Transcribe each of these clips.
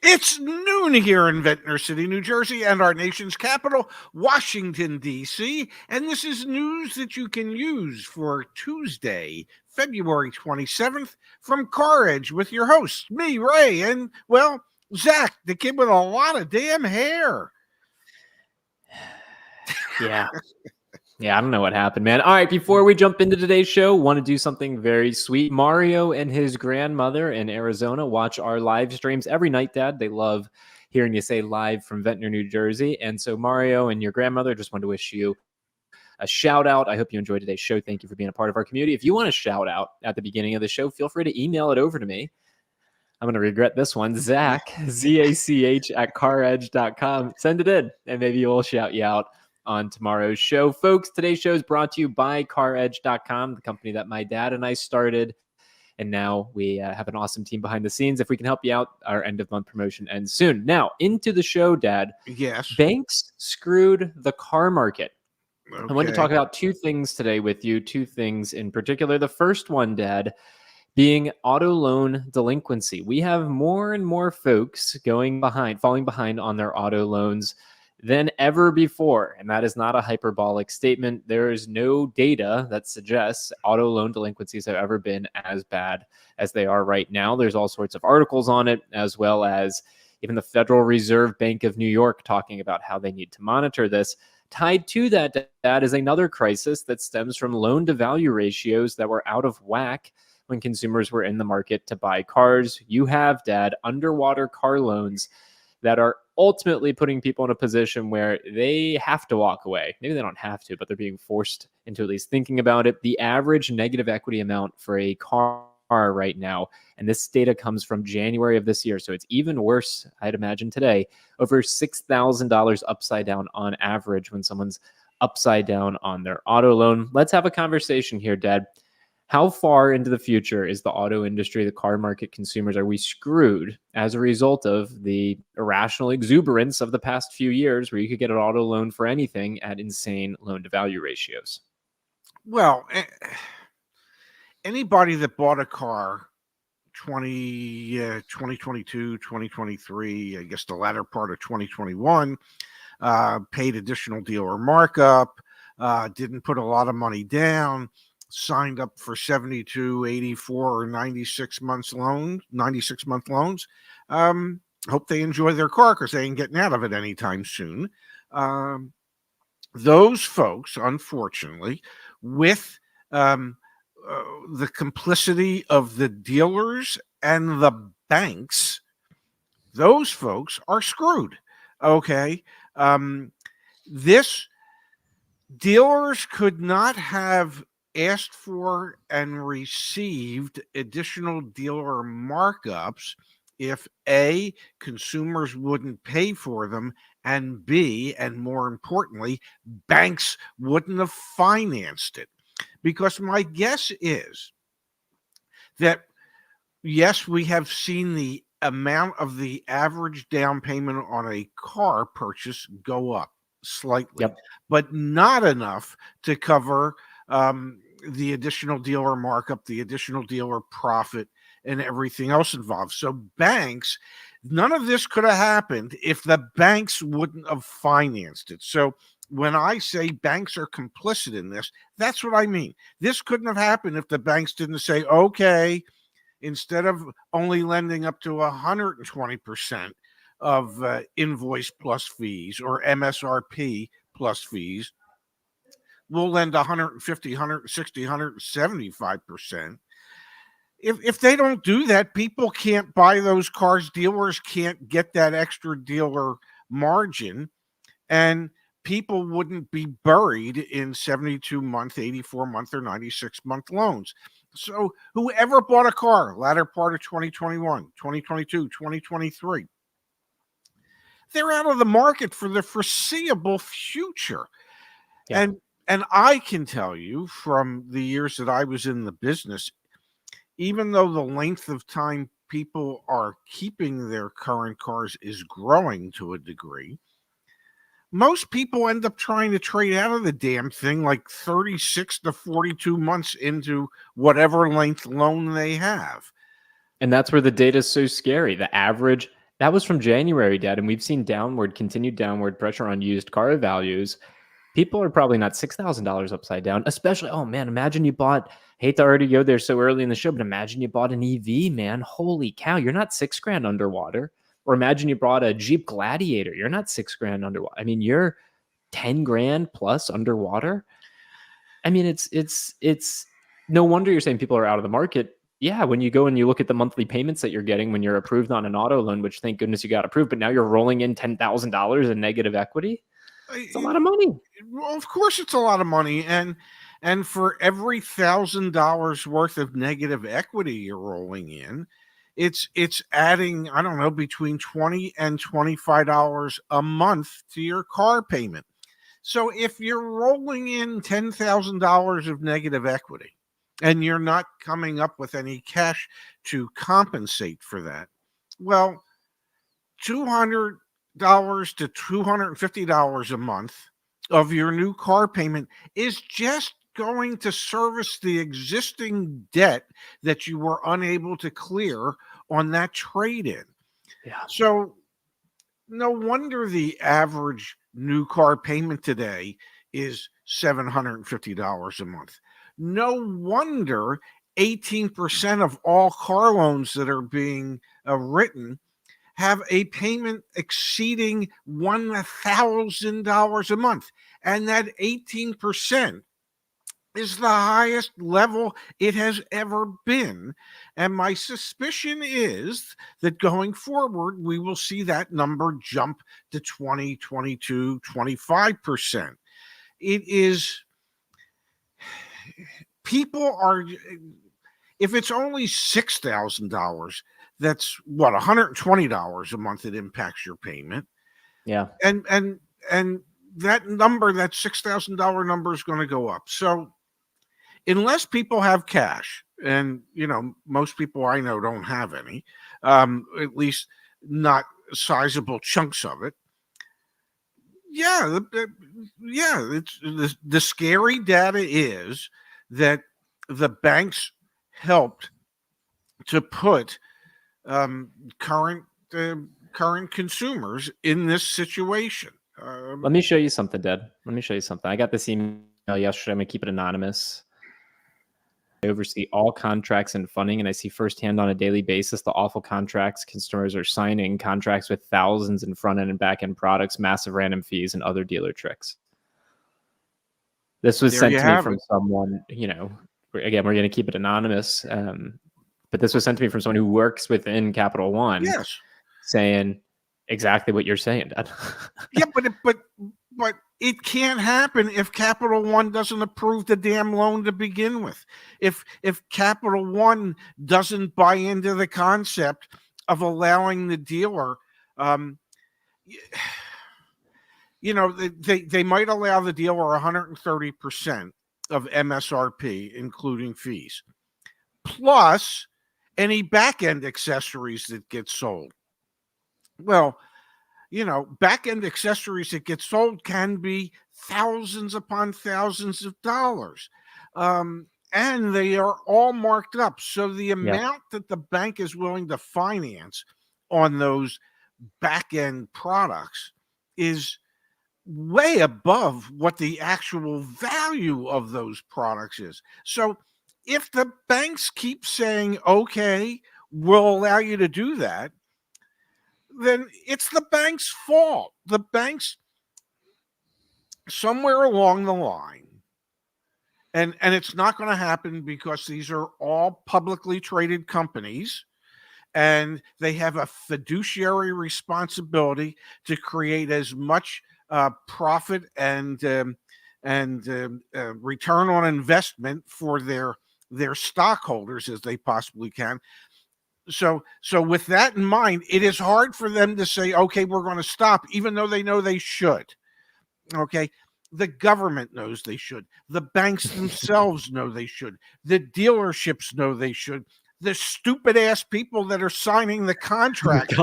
It's noon here in Ventnor City, New Jersey, and our nation's capital, Washington, D.C., and this is news that you can use for Tuesday, February 27th, from CarEdge with your hosts, me, Ray, and, well, Zach, the kid with a lot of damn hair. Yeah. Yeah, I don't know what happened, man. All right, before we jump into today's show, want to do something very sweet. Mario and his grandmother in Arizona watch our live streams every night, Dad. They love hearing you say live from Ventnor, New Jersey. And so Mario and your grandmother just want to wish you a shout out. I hope you enjoyed today's show. Thank you for being a part of our community. If you want a shout out at the beginning of the show, feel free to email it over to me. I'm going to regret this one. Zach, Z-A-C-H at CarEdge.com. Send it in, and maybe we'll shout you out on tomorrow's show. Folks, today's show is brought to you by CarEdge.com, the company that my dad and I started. And now we have an awesome team behind the scenes. If we can help you out, our end of month promotion ends soon. Now, into the show, Dad. Yes. Banks screwed the car market. Okay. I want to talk about two things today with you, two things in particular. The first one, Dad, being auto loan delinquency. We have more and more folks falling behind on their auto loans than ever before. And that is not a hyperbolic statement. There is no data that suggests auto loan delinquencies have ever been as bad as they are right now. There's all sorts of articles on it, as well as even the Federal Reserve Bank of New York talking about how they need to monitor this. Tied to that is another crisis that stems from loan to value ratios that were out of whack when consumers were in the market to buy cars. You have, Dad, underwater car loans that are ultimately putting people in a position where they have to walk away. Maybe they don't have to, but they're being forced into at least thinking about it. The average negative equity amount for a car right now, and this data comes from January of this year, so it's even worse, I'd imagine today, over $6,000 upside down on average when someone's upside down on their auto loan. Let's have a conversation here, Dad. How far into the future is the auto industry, the car market, consumers, are we screwed as a result of the irrational exuberance of the past few years where you could get an auto loan for anything at insane loan-to-value ratios? Well, anybody that bought a car 2022, 2023, I guess the latter part of 2021, paid additional dealer markup, didn't put a lot of money down, signed up for 72, 84, or 96 month loans. Hope they enjoy their car because they ain't getting out of it anytime soon. Those folks, unfortunately, with the complicity of the dealers and the banks, those folks are screwed. Okay. This dealers could not have asked for and received additional dealer markups if A, consumers wouldn't pay for them, and B, and more importantly, banks wouldn't have financed it. Because my guess is that, yes, we have seen the amount of the average down payment on a car purchase go up slightly, but not enough to cover the additional dealer markup, the additional dealer profit, and everything else involved. So banks, none of this could have happened if the banks wouldn't have financed it. So when I say banks are complicit in this, that's what I mean. This couldn't have happened if the banks didn't say, okay, instead of only lending up to 120% of invoice plus fees or MSRP plus fees, we'll lend 150, 160, 175%. If they don't do that, people can't buy those cars. Dealers can't get that extra dealer margin, and people wouldn't be buried in 72-month, 84-month, or 96-month loans. So whoever bought a car latter part of 2021, 2022, 2023, they're out of the market for the foreseeable future. Yeah. And I can tell you from the years that I was in the business, even though the length of time people are keeping their current cars is growing to a degree, most people end up trying to trade out of the damn thing like 36 to 42 months into whatever length loan they have. And that's where the data is so scary. The average That was from January, Dad, and we've seen continued downward pressure on used car values. People are probably not $6,000 upside down, especially, oh man, imagine you bought, hate to already go there so early in the show, but imagine you bought an EV, man. Holy cow, you're not 6 grand underwater. Or imagine you bought a Jeep Gladiator. You're not 6 grand underwater. I mean, you're 10 grand plus underwater. I mean, it's no wonder you're saying people are out of the market. Yeah, when you go and you look at the monthly payments that you're getting when you're approved on an auto loan, which thank goodness you got approved, but now you're rolling in $10,000 in negative equity. It's a lot of money. Well, of course, it's a lot of money, and for every $1,000 worth of negative equity you're rolling in, it's adding, I don't know, between $20 and $25 a month to your car payment. So if you're rolling in $10,000 of negative equity and you're not coming up with any cash to compensate for that, well, $200 to $250 a month of your new car payment is just going to service the existing debt that you were unable to clear on that trade in. Yeah. So no wonder the average new car payment today is $750 a month. No wonder 18% of all car loans that are being written have a payment exceeding $1,000 a month. And that 18% is the highest level it has ever been. And my suspicion is that going forward, we will see that number jump to 20, 22, 25%. It is, people are, if it's only $6,000, that's what, $120 a month it impacts your payment. Yeah. And that number, that $6,000 number is going to go up. So unless people have cash, and most people I know don't have any, at least not sizable chunks of it. Yeah, it's the scary data is that the banks helped to put current consumers in this situation. Let me show you something, Dad. Let me show you something. I got this email yesterday. I'm going to keep it anonymous. I oversee all contracts and funding, and I see firsthand on a daily basis the awful contracts customers are signing, contracts with thousands in front-end and back-end products, massive random fees, and other dealer tricks. This was sent to me from someone, again, we're going to keep it anonymous, but this was sent to me from someone who works within Capital One, yes, saying exactly what you're saying, Dad. Yeah, but it can't happen if Capital One doesn't approve the damn loan to begin with. If Capital One doesn't buy into the concept of allowing the dealer, they might allow the dealer 130% of MSRP, including fees, plus any back-end accessories that get sold. Well, back-end accessories that get sold can be thousands upon thousands of dollars. And they are all marked up. So the amount that the bank is willing to finance on those back-end products is way above what the actual value of those products is. So if the banks keep saying, okay, we'll allow you to do that, then it's the bank's fault. The banks, somewhere along the line, and it's not going to happen because these are all publicly traded companies, and they have a fiduciary responsibility to create as much profit and return on investment for their stockholders as they possibly can. So with that in mind, it is hard for them to say, okay, we're going to stop, even though they know they should. Okay. The government knows they should. The banks themselves know they should. The dealerships know they should. The stupid ass people that are signing the contracts,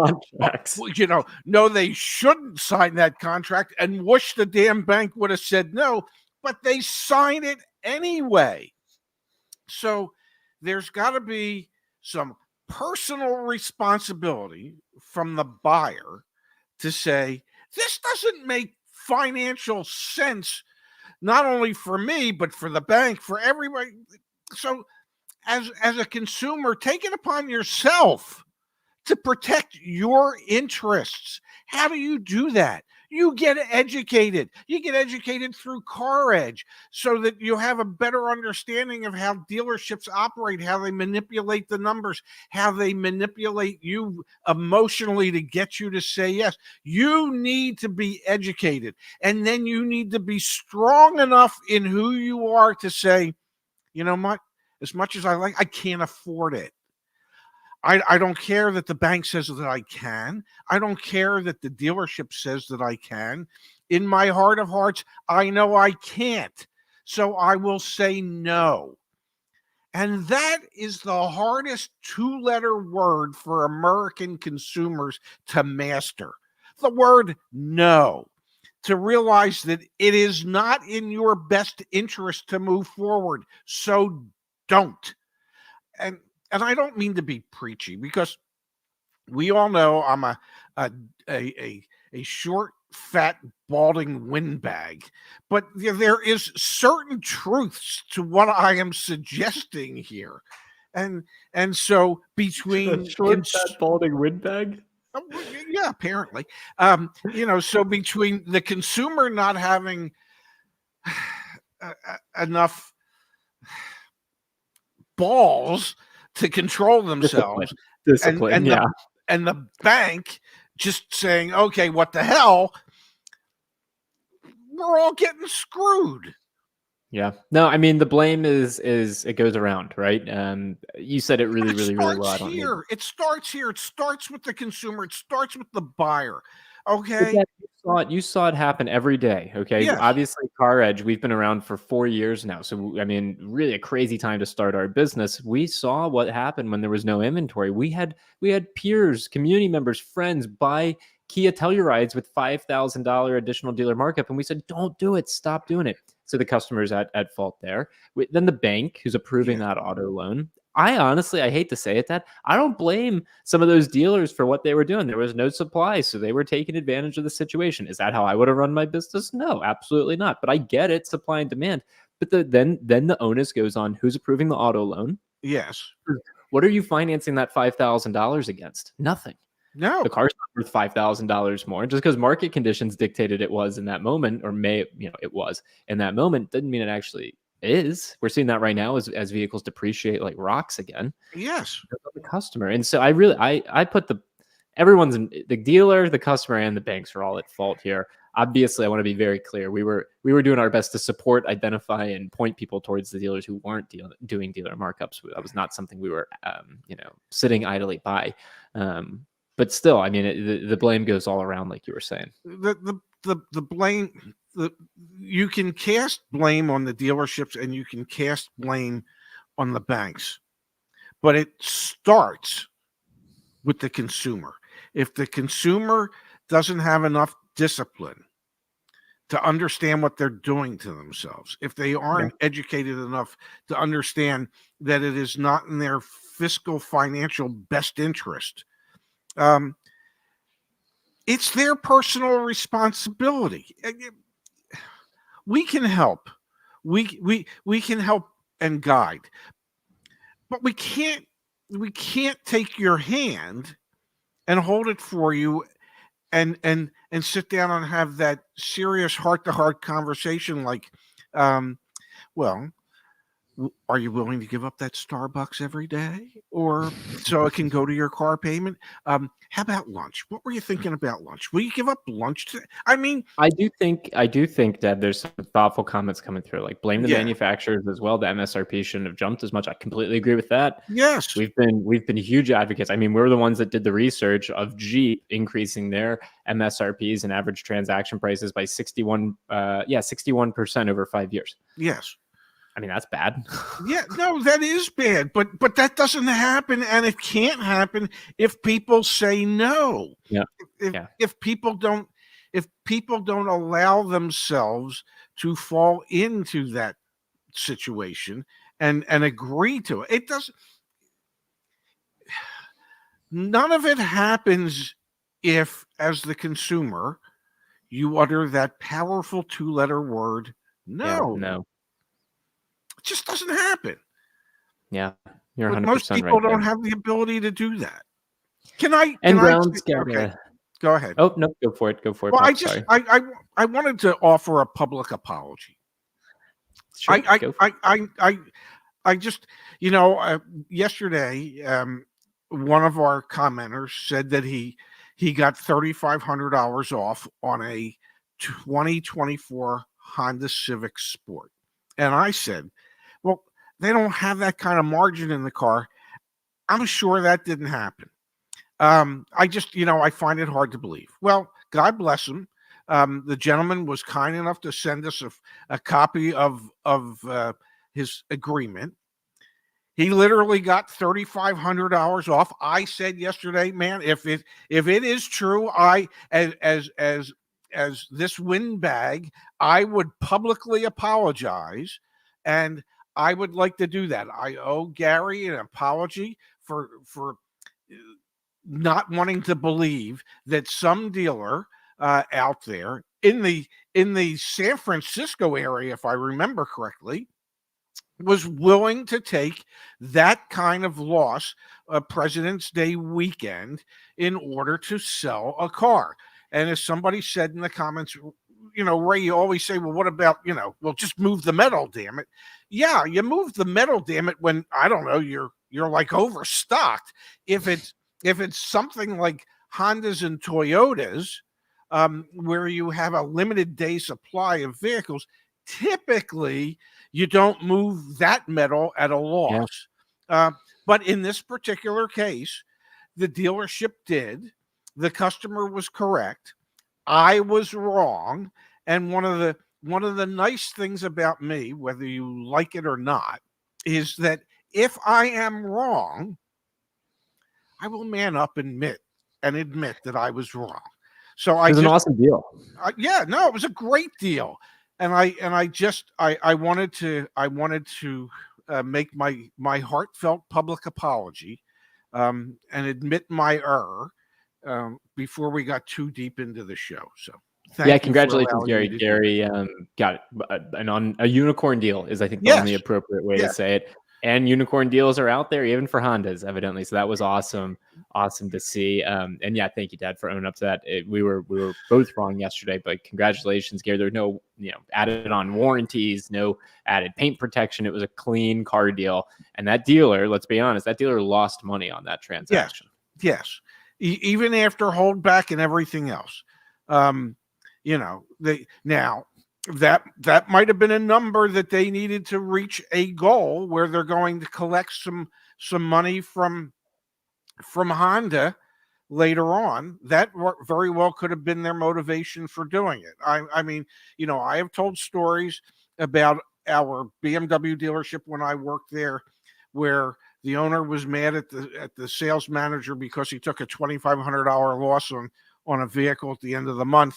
know they shouldn't sign that contract and wish the damn bank would have said no, but they sign it anyway. So there's got to be some personal responsibility from the buyer to say, this doesn't make financial sense, not only for me, but for the bank, for everybody. So as a consumer, take it upon yourself to protect your interests. How do you do that? You get educated. You get educated through CarEdge so that you have a better understanding of how dealerships operate, how they manipulate the numbers, how they manipulate you emotionally to get you to say yes. You need to be educated. And then you need to be strong enough in who you are to say, you know what? As much as I can't afford it. I don't care that the bank says that I can. I don't care that the dealership says that I can. In my heart of hearts, I know I can't. So I will say no. And that is the hardest 2-letter word for American consumers to master. The word no. To realize that it is not in your best interest to move forward. So don't. And I don't mean to be preachy, because we all know I'm a short, fat, balding windbag, but there is certain truths to what I am suggesting here, and so A between short, fat, balding windbag. yeah, apparently, so between the consumer not having enough balls to control Discipline. themselves, and Discipline. Yeah. the bank just saying, okay, what the hell, we're all getting screwed. Yeah. No, I mean the blame is it goes around, right? You said it really, But it really, really well. starts I don't need. here. It starts here. It starts with the consumer. It starts with the buyer. But Okay. that you saw it happen every day, okay? Yes. Obviously, CarEdge, we've been around for 4 years now. So, I mean, really a crazy time to start our business. We saw what happened when there was no inventory. We had peers, community members, friends buy Kia Tellurides with $5,000 additional dealer markup, and we said, "Don't do it. Stop doing it." So the customer's at fault there. Then the bank who's approving Yeah. that auto loan. I honestly, I hate to say it, that I don't blame some of those dealers for what they were doing. There was no supply, so they were taking advantage of the situation. Is that how I would have run my business? No, absolutely not. But I get it, supply and demand. But then the onus goes on who's approving the auto loan. Yes. What are you financing that $5,000 against? Nothing. No. The car's not worth $5,000 more. Just because market conditions dictated it was in that moment, or it was in that moment, doesn't mean it actually is. We're seeing that right now as vehicles depreciate like rocks again. Yes. The customer. And so I put everyone's the dealer, the customer, and the banks are all at fault here. Obviously, I want to be very clear. We were doing our best to support, identify, and point people towards the dealers who weren't doing dealer markups. That was not something we were, sitting idly by. But still, I mean, the blame goes all around, like you were saying. The blame, you can cast blame on the dealerships and you can cast blame on the banks, but it starts with the consumer. If the consumer doesn't have enough discipline to understand what they're doing to themselves, if they aren't educated enough to understand that it is not in their fiscal financial best interest, it's their personal responsibility. We can help. We can help and guide, but we can't take your hand and hold it for you and sit down and have that serious heart-to-heart conversation like, well, are you willing to give up that Starbucks every day, or so it can go to your car payment? How about lunch? What were you thinking about lunch? Will you give up lunch? I mean, I do think that there's some thoughtful comments coming through, like blame the yeah, manufacturers as well. The MSRP shouldn't have jumped as much. I completely agree with that. yes, We've been huge advocates. I mean, we're the ones that did the research of Jeep increasing their MSRPs and average transaction prices by 61% over 5 years. yes. I mean, that's bad. Yeah, no, that is bad, but that doesn't happen, and it can't happen if people say no. Yeah. If people don't allow themselves to fall into that situation and agree to it. It doesn't. None of it happens if, as the consumer, you utter that powerful 2-letter word, Yeah, no. no. It just doesn't happen. Yeah, you're But most 100% right people there. don't have the ability to do that. Can And I Brown's got okay, a go ahead. Oh, no, go for it, Well, Pop, sorry. I wanted to offer a public apology. Sure, go for it. I just, yesterday, one of our commenters said that he got $3,500 off on a 2024 Honda Civic Sport, and I said, "Well, they don't have that kind of margin in the car. I'm sure that didn't happen." I just, I find it hard to believe. Well, God bless him. The gentleman was kind enough to send us a copy of his agreement. He literally got $3,500 off. I said yesterday, man, if it is true, I as this windbag, I would publicly apologize, and I would like to do that. I owe Gary an apology for not wanting to believe that some dealer out there in the San Francisco area, if I remember correctly, was willing to take that kind of loss, President's Day weekend, in order to sell a car. And as somebody said in the comments, Ray, you always say, well, what about, well, just move the metal, damn it. Yeah, you move the metal, damn it, when, I don't know, you're like overstocked. If it's something like Hondas and Toyotas, where you have a limited day supply of vehicles, typically you don't move that metal at a Yeah. loss. But in this particular case, the dealership did. The customer was correct. I was wrong. And one of the nice things about me, whether you like it or not, is that if I am wrong, I will man up and admit that I was wrong. So It was an awesome deal. yeah, no, it was a great deal, and I wanted to make my heartfelt public apology, and admit my error, before we got too deep into the show. So Yeah, thank you for congratulations, allowing me Gary. to do that. Gary got a unicorn deal is, I think, the only Yes, appropriate way to yes, say it. And unicorn deals are out there even for Hondas, evidently. So that was awesome to see. And yeah, thank you, Dad, for owning up to that. We were both wrong yesterday, but congratulations, Gary. There were no added on warranties, no added paint protection. It was a clean car deal, and that dealer, let's be honest, that dealer lost money on that transaction. yes. Even after holdback and everything else. Now that might have been a number that they needed to reach a goal where they're going to collect some money from Honda later on. That very well could have been their motivation for doing it. I mean, I have told stories about our BMW dealership when I worked there, where the owner was mad at the sales manager because he took a $2,500 loss on a vehicle at the end of the month,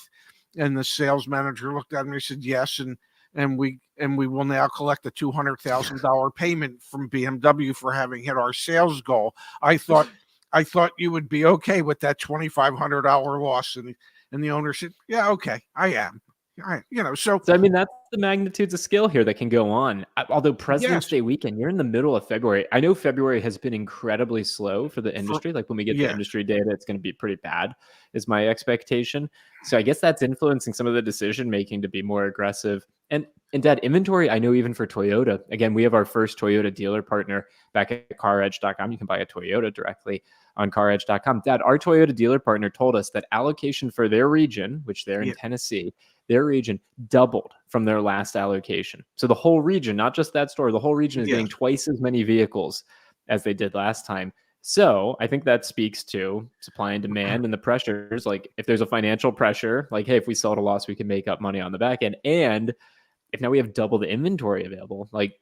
and the sales manager looked at me and said, yes, and we will now collect a $200,000 payment from BMW for having hit our sales goal. I thought you would be okay with that $2,500 loss, and the owner said, yeah, okay, I am. So I mean, that's the magnitudes of skill here that can go on. Although President's yes, Day weekend, you're in the middle of February. I know February has been incredibly slow for the industry. Like when we get the yes, industry data, it's going to be pretty bad, is my expectation. So I guess that's influencing some of the decision making to be more aggressive. And Dad, inventory, I know even for Toyota, again, we have our first Toyota dealer partner back at CarEdge.com. You can buy a Toyota directly on CarEdge.com. Dad, our Toyota dealer partner told us that allocation for their region, which they're in Tennessee, their region doubled from their last allocation. So the whole region, not just that store, the whole region is getting twice as many vehicles as they did last time. So I think that speaks to supply and demand and the pressures. Like if there's a financial pressure, like, hey, if we sell at a loss, we can make up money on the back end. And if now we have double the inventory available, like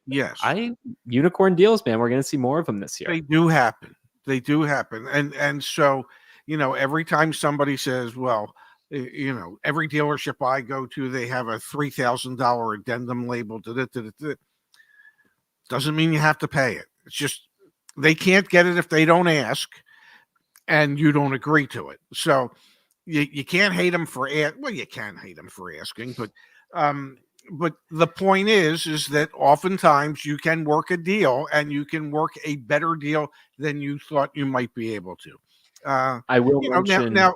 unicorn deals, man, we're going to see more of them this year. They do happen. And so, every time somebody says, well, every dealership I go to, they have a $3,000 addendum labeled. Doesn't mean you have to pay it. It's just they can't get it if they don't ask. and you don't agree to it. So you can't hate them for well, you can hate them for asking, but the point is that oftentimes you can work a deal, and you can work a better deal than you thought you might be able to. I will You know, mention. now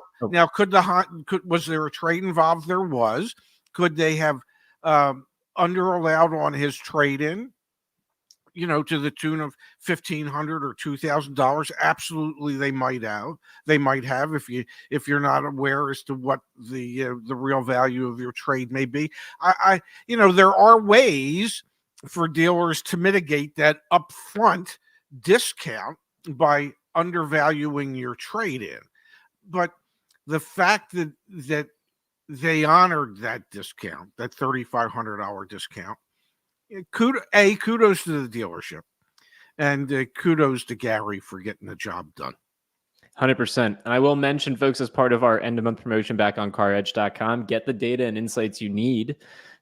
was there a trade involved? There was. Could they have under allowed on his trade in? You know, to the tune of $1,500 or $2,000. Absolutely, they might have. They might have, if you're not aware as to what the real value of your trade may be. You know, there are ways for dealers to mitigate that upfront discount by undervaluing your trade in. But the fact that they honored that discount, that $3,500 discount, kudos to the dealership, and kudos to Gary for getting the job done. 100%. And I will mention, folks, as part of our end of month promotion back on CarEdge.com, get the data and insights you need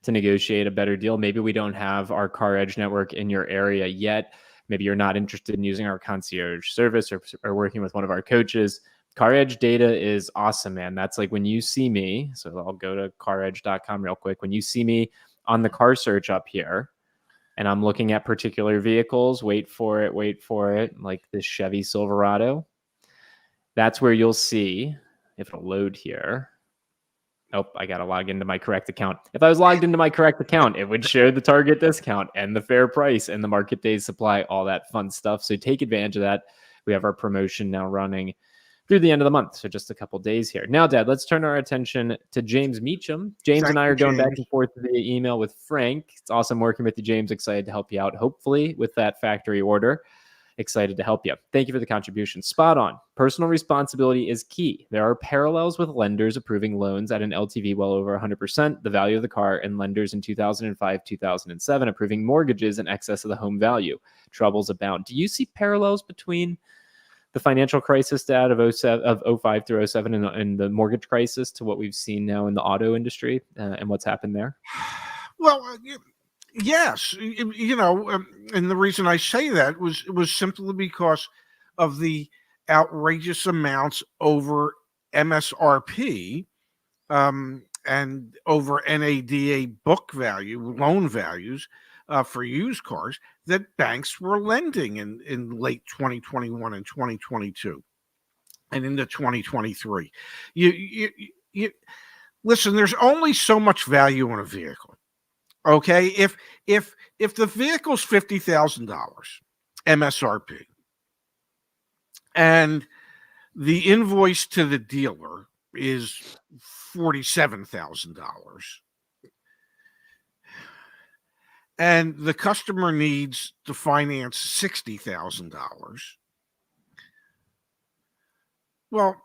to negotiate a better deal. Maybe we don't have our CarEdge network in your area yet. Maybe you're not interested in using our concierge service or working with one of our coaches. CarEdge data is awesome, man. That's like when you see me. So I'll go to CarEdge.com real quick. When you see me on the car search up here, and I'm looking at particular vehicles, wait for it, like this Chevy Silverado. That's where you'll see, if it'll load here. Oh, I got to log into my correct account. If I was logged into my correct account, it would show the target discount and the fair price and the market days supply, all that fun stuff. So take advantage of that. We have our promotion now running through the end of the month. So just a couple days here. Now, Dad, let's turn our attention to James Meacham. James and I are going back and forth via email with Frank. It's awesome working with you, James. Excited to help you out, hopefully, with that factory order. Excited to help you. Thank you for the contribution. Spot on. Personal responsibility is key. There are parallels with lenders approving loans at an LTV well over 100%, the value of the car, and lenders in 2005, 2007 approving mortgages in excess of the home value. Troubles abound. Do you see parallels between the financial crisis, Dad, of 05 through 07 and the mortgage crisis to what we've seen now in the auto industry and what's happened there? Well, yes, you know, and the reason I say that was simply because of the outrageous amounts over MSRP and over NADA book value, loan values for used cars that banks were lending in late 2021 and 2022 and into 2023. You listen, there's only so much value in a vehicle. Okay, if the vehicle's $50,000 MSRP and the invoice to the dealer is $47,000, and the customer needs to finance $60,000, well,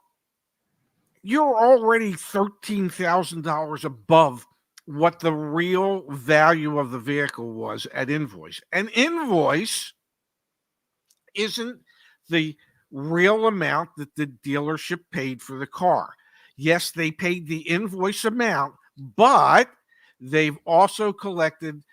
you're already $13,000 above what the real value of the vehicle was at invoice. An invoice isn't the real amount that the dealership paid for the car. Yes, they paid the invoice amount, but they've also collected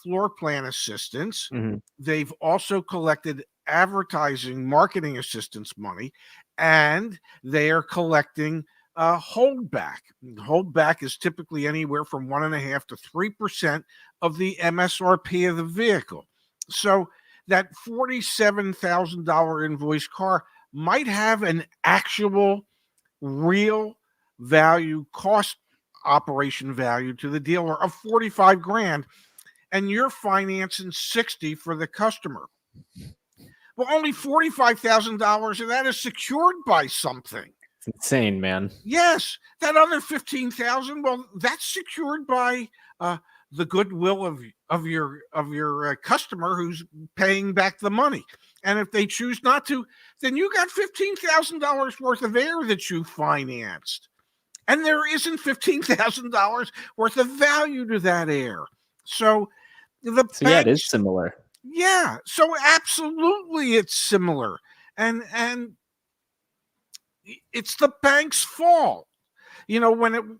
floor plan assistance. Mm-hmm. They've also collected advertising, marketing assistance money, and they are collecting holdback. Holdback is typically anywhere from 1.5% to 3% of the MSRP of the vehicle. So that $47,000 invoice car might have an actual real value, cost operation value to the dealer of 45 grand, and you're financing 60 for the customer. Well, only $45,000 of that is secured by something. It's insane, man. Yes, that other 15,000. Well, that's secured by the goodwill of your customer who's paying back the money. And if they choose not to, then you got $15,000 worth of air that you financed, and there isn't $15,000 worth of value to that air. So yeah, it is similar. Yeah, so absolutely, it's similar, and it's the bank's fault. You know, when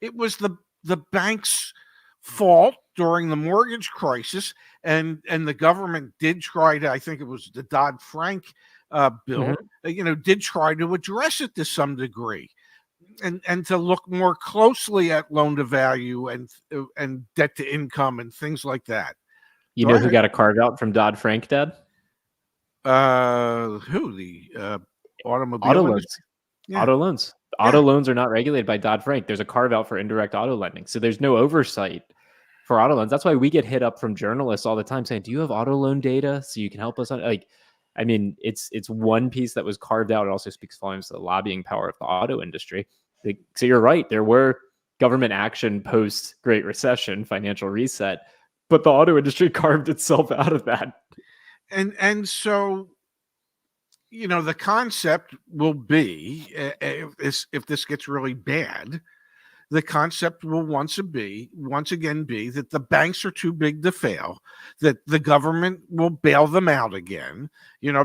it was the bank's fault during the mortgage crisis, and the government did try to, I think it was the Dodd-Frank bill, did try to address it to some degree, and to look more closely at loan to value and debt to income and things like that. You know who got a carve out from Dodd-Frank, Dad? Who? The automobile Auto industry? loans. Yeah. Auto loans. Auto loans are not regulated by Dodd-Frank. There's a carve out for indirect auto lending. So there's no oversight for auto loans. That's why we get hit up from journalists all the time saying, do you have auto loan data so you can help us on it's one piece that was carved out. It also speaks volumes to the lobbying power of the auto industry. So you're right. There were government action post Great Recession, financial reset, but the auto industry carved itself out of that. And so, the concept will be, if this gets really bad, the concept will once again be that the banks are too big to fail, that the government will bail them out again,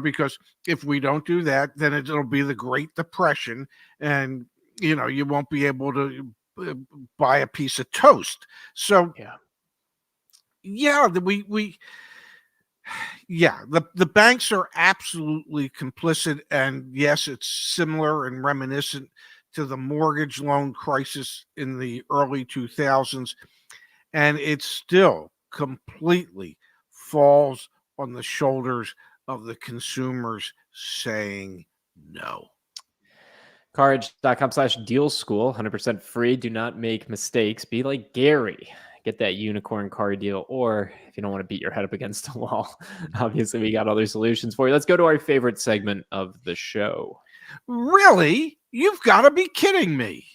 because if we don't do that, then it'll be the Great Depression, and you won't be able to buy a piece of toast. So the banks are absolutely complicit, and yes, it's similar and reminiscent to the mortgage loan crisis in the early 2000s, and it still completely falls on the shoulders of the consumers saying no. CarEdge.com/deal school, 100% free. Do not make mistakes. Be like Gary. Get that unicorn car deal, or if you don't want to beat your head up against a wall, obviously we got other solutions for you. Let's go to our favorite segment of the show. Really? You've got to be kidding me.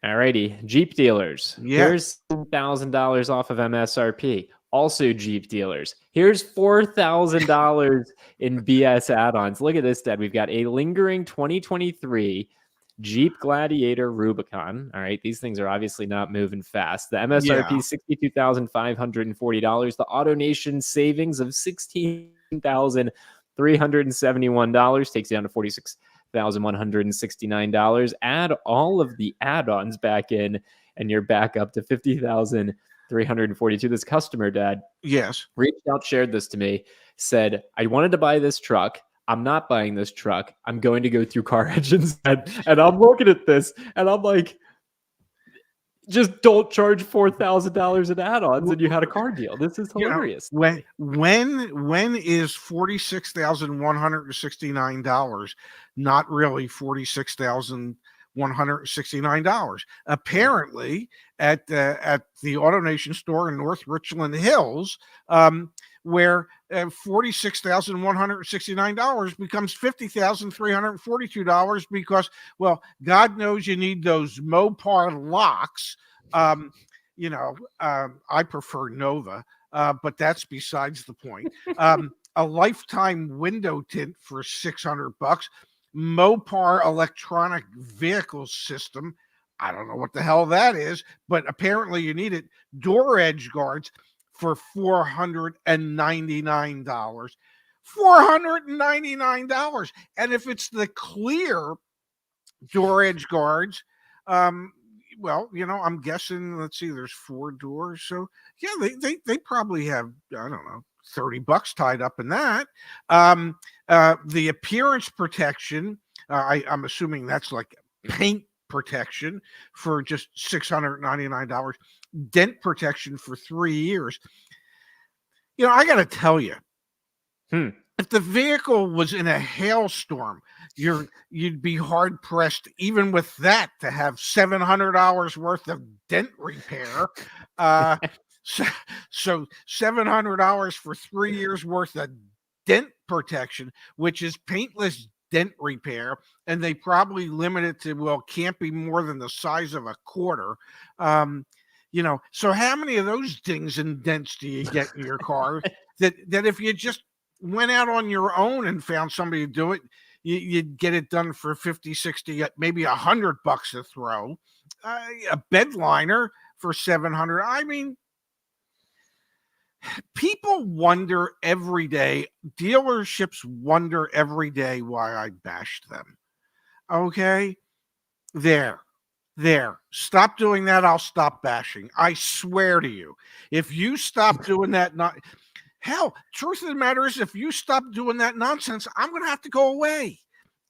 Alrighty, Jeep dealers. Yeah. Here's $1,000 off of MSRP. Also, Jeep dealers. Here's $4,000 in BS add-ons. Look at this, Dad. We've got a lingering 2023 Jeep Gladiator Rubicon. All right, these things are obviously not moving fast. The MSRP is $62,540. The AutoNation savings of $16,371 takes you down to $46,169. Add all of the add-ons back in, and you're back up to $50,342. This customer, Dad, reached out, shared this to me, said, I wanted to buy this truck. I'm not buying this truck. I'm going to go through CarEdge instead. And I'm looking at this, and I'm like, just don't charge $4,000 in add-ons, and you had a car deal. This is hilarious. When is $46,169 not really $46,169? Apparently, at the AutoNation store in North Richland Hills, where $46,169 becomes $50,342 because, well, God knows you need those Mopar locks. I prefer Nova, but that's besides the point. A lifetime window tint for $600. Mopar electronic vehicle system. I don't know what the hell that is, but apparently you need it. Door edge guards for $499. $499. And if it's the clear door edge guards, I'm guessing, let's see, there's 4 doors. So yeah, they probably have, I don't know, $30 tied up in that. The appearance protection, I'm assuming that's like paint protection for just $699. Dent protection for 3 years. I got to tell you, if the vehicle was in a hailstorm, you'd be hard pressed, even with that, to have $700 worth of dent repair. So $700 for 3 years worth of dent protection, which is paintless dent repair, and they probably limit it to, can't be more than the size of a quarter. So how many of those dings and dents do you get in your car that if you just went out on your own and found somebody to do it, you'd get it done for 50, 60, maybe $100 a throw. A bed liner for $700. I mean, people wonder every day, dealerships wonder every day why I bashed them. Okay? There. Stop doing that. I'll stop bashing. I swear to you. If you stop doing that, Hell, truth of the matter is, if you stop doing that nonsense, I'm going to have to go away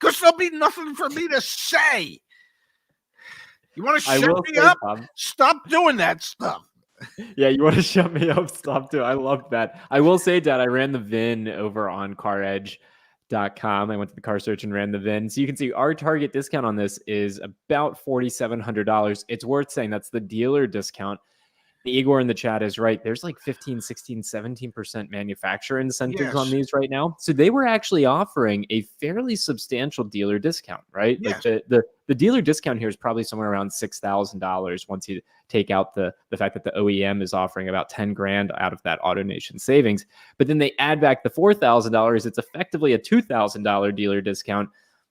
because there'll be nothing for me to say. You want to I shut will me say, up? Tom, Stop doing that stuff. yeah, you want to shut me up? Stop too. I love that. I will say, Dad, I ran the VIN over on CarEdge.com. I went to the car search and ran the VIN. So you can see our target discount on this is about $4,700. It's worth saying that's the dealer discount. Igor in the chat is right. There's like 15, 16, 17% manufacturer incentives on Yes. these right now. So they were actually offering a fairly substantial dealer discount, right? Yes. Like the dealer discount here is probably somewhere around $6,000 once you take out the fact that the OEM is offering about 10 grand out of that AutoNation savings. But then they add back the $4,000. It's effectively a $2,000 dealer discount.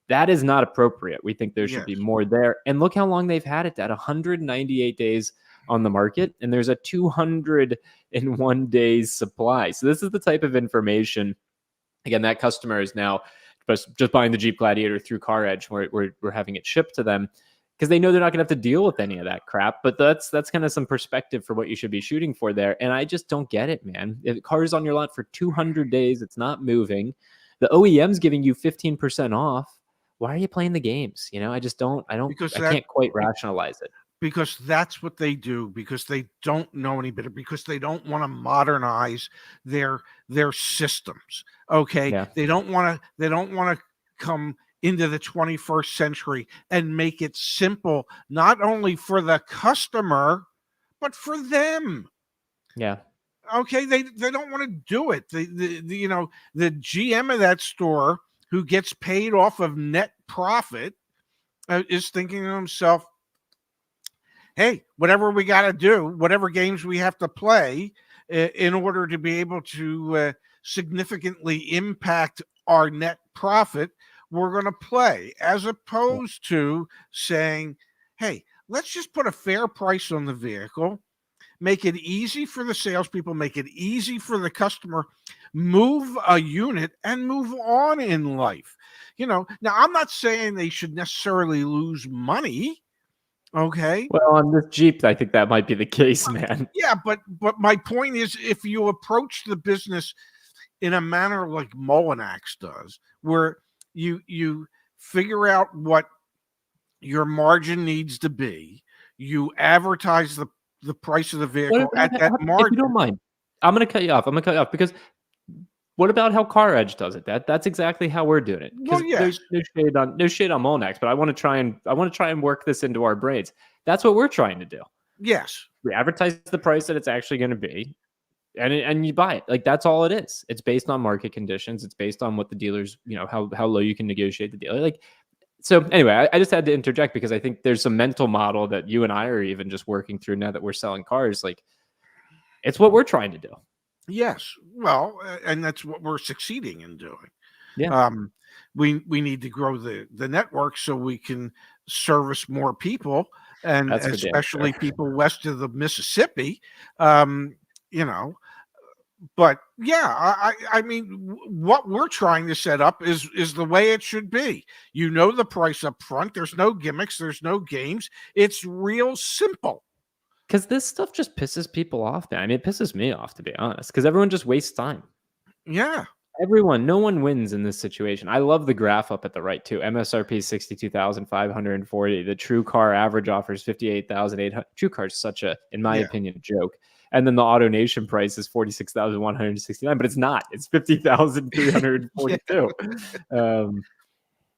That is not appropriate. We think there should be more there. And look how long they've had it at 198 days on the market, and there's a 201 days supply. So this is the type of information. Again, that customer is now just buying the Jeep Gladiator through CarEdge. We're having it shipped to them because they know they're not going to have to deal with any of that crap. But that's kind of some perspective for what you should be shooting for there. And I just don't get it, man. If the car is on your lot for 200 days, it's not moving. The OEM's giving you 15% off. Why are you playing the games? You know, I can't quite rationalize it. Because that's what they do, because they don't know any better, because they don't want to modernize their systems. Okay. Yeah. They don't want to come into the 21st century and make it simple, not only for the customer, but for them. Yeah. Okay. They don't want to do it. The GM of that store, who gets paid off of net profit, is thinking to himself, hey, whatever we got to do, whatever games we have to play in order to be able to significantly impact our net profit, we're going to play, as opposed to saying, hey, let's just put a fair price on the vehicle, make it easy for the salespeople, make it easy for the customer, move a unit and move on in life. Now I'm not saying they should necessarily lose money. Okay. Well, on this Jeep, I think that might be the case, man. Yeah, but my point is, if you approach the business in a manner like Mullinax does, where you figure out what your margin needs to be, you advertise the price of the vehicle at that margin. If you don't mind, I'm going to cut you off. Because what about how CarEdge does it? That's exactly how we're doing it. Well, yes. There's no shade on Mullinax, but I want to try and work this into our brains. That's what we're trying to do. Yes. We advertise the price that it's actually going to be, and you buy it. Like, that's all it is. It's based on market conditions. It's based on what the dealers, how low you can negotiate the deal. Like, so anyway, I just had to interject because I think there's a mental model that you and I are even just working through now that we're selling cars. Like, it's what we're trying to do. Yes. Well, and that's what we're succeeding in doing. Yeah. We need to grow the network so we can service more people, and especially people west of the Mississippi. But yeah, I mean, what we're trying to set up is the way it should be. The price up front. There's no gimmicks. There's no games. It's real simple. Because this stuff just pisses people off, man. I mean, it pisses me off, to be honest, because everyone just wastes time. Yeah. No one wins in this situation. I love the graph up at the right, too. MSRP 62,540. The True Car average offers 58,800. True Car is such a, in my opinion, joke. And then the AutoNation price is 46,169, but it's not. It's 50,342.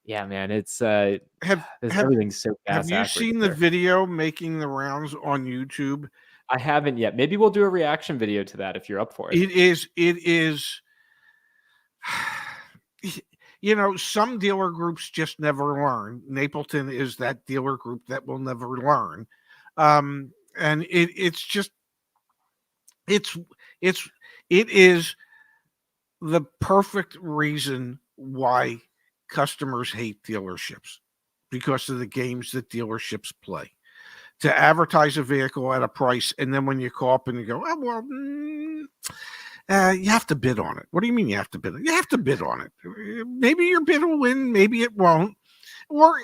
Yeah, man, it's everything's so gas. Have you seen the video making the rounds on YouTube? I haven't yet. Maybe we'll do a reaction video to that if you're up for it. It is. Some dealer groups just never learn. Napleton is that dealer group that will never learn, and it is the perfect reason why customers hate dealerships, because of the games that dealerships play to advertise a vehicle at a price, and then when you call up and you go, oh, well, you have to bid on it. What do you mean you have to bid? You have to bid on it. Maybe your bid will win, maybe it won't, or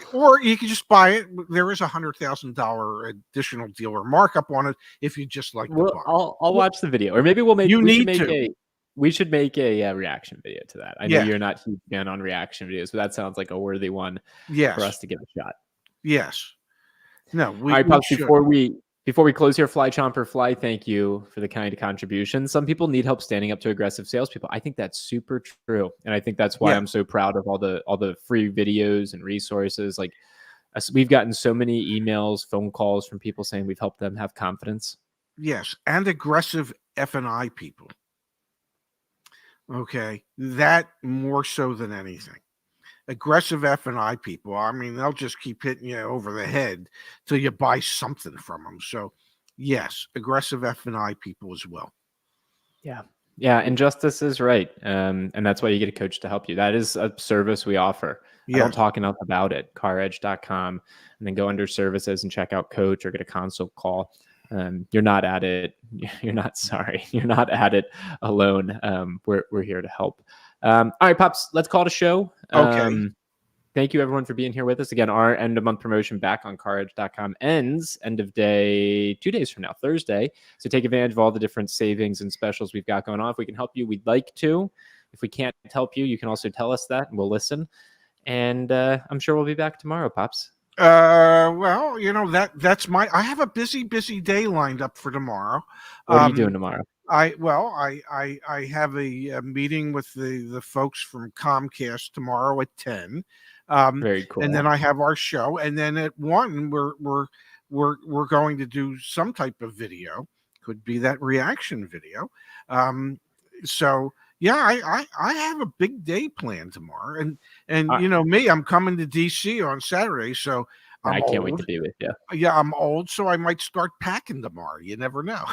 you can just buy it. There is $100,000 additional dealer markup on it if you just like the car. I'll watch the video, or maybe we'll make. You need to. We should make a reaction video to that. I know Yes. you're not huge fan on reaction videos, but that sounds like a worthy one for us Yes. to give a shot. Yes. No, All right, we Pops, should. before we close here, Fly Chomper Fly, thank you for the kind contribution. Some people need help standing up to aggressive salespeople. I think that's super true. And I think that's why Yeah. I'm so proud of all the free videos and resources. Like we've gotten so many emails, phone calls from people saying we've helped them have confidence. Yes. And aggressive F&I people. Okay. That more so than anything. Aggressive F&I people, I mean, they'll just keep hitting you over the head till you buy something from them. So, yes, aggressive F&I people as well. Yeah. Yeah. And Justice is right. And that's why you get a coach to help you. That is a service we offer. I don't Yes. talk enough about it. CarEdge.com, and then go under services and check out coach or get a consult call. You're not at it. You're not sorry. You're not at it alone. We're here to help. All right, Pops, let's call it a show. Okay. Thank you, everyone, for being here with us. Again, our end of month promotion back on CarEdge.com ends end of day 2 days from now, Thursday. So take advantage of all the different savings and specials we've got going on. If we can help you, we'd like to. If we can't help you, you can also tell us that and we'll listen. And I'm sure we'll be back tomorrow, Pops. Well, that's I have a busy day lined up for tomorrow. What are you doing tomorrow? I have a meeting with the folks from Comcast tomorrow at 10. Very cool. And then I have our show, and then at 1 we're going to do some type of video. Could be that reaction video. So yeah, I have a big day planned tomorrow, and you know me, I'm coming to DC on Saturday, so I can't wait to be with you. Yeah, I'm old, so I might start packing tomorrow. You never know.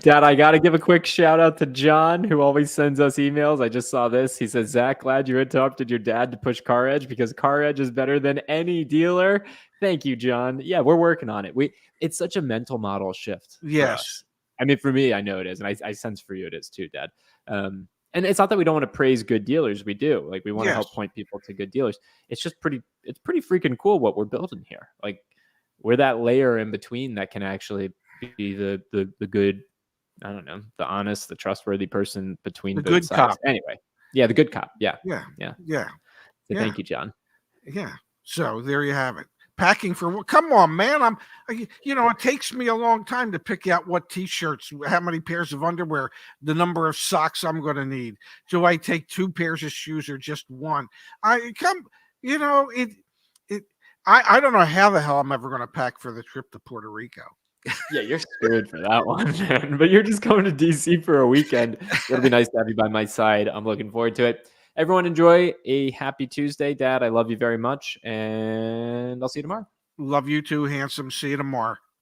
Dad, I got to give a quick shout out to John, who always sends us emails. I just saw this. He says, Zach, glad you interrupted your dad to push CarEdge because CarEdge is better than any dealer. Thank you, John. Yeah, we're working on it. It's such a mental model shift. Yes. I mean, for me, I know it is. And I sense for you it is too, Dad. And it's not that we don't want to praise good dealers. We do. Like, we want to help point people to good dealers. It's just pretty freaking cool what we're building here. Like, we're that layer in between that can actually be the good, I don't know, the honest, the trustworthy person between the both good sides. cop. Anyway, yeah, the good cop. Yeah. So thank you, John. Yeah. So there you have it. Packing for what? Come on, man. It takes me a long time to pick out what t-shirts, how many pairs of underwear, the number of socks I'm going to need. Do I take 2 pairs of shoes or just one? I don't know how the hell I'm ever going to pack for the trip to Puerto Rico. Yeah, you're screwed for that one, man. But you're just going to DC for a weekend. It'll be nice to have you by my side. I'm looking forward to it. Everyone, enjoy a happy Tuesday. Dad, I love you very much, and I'll see you tomorrow. Love you too, handsome. See you tomorrow.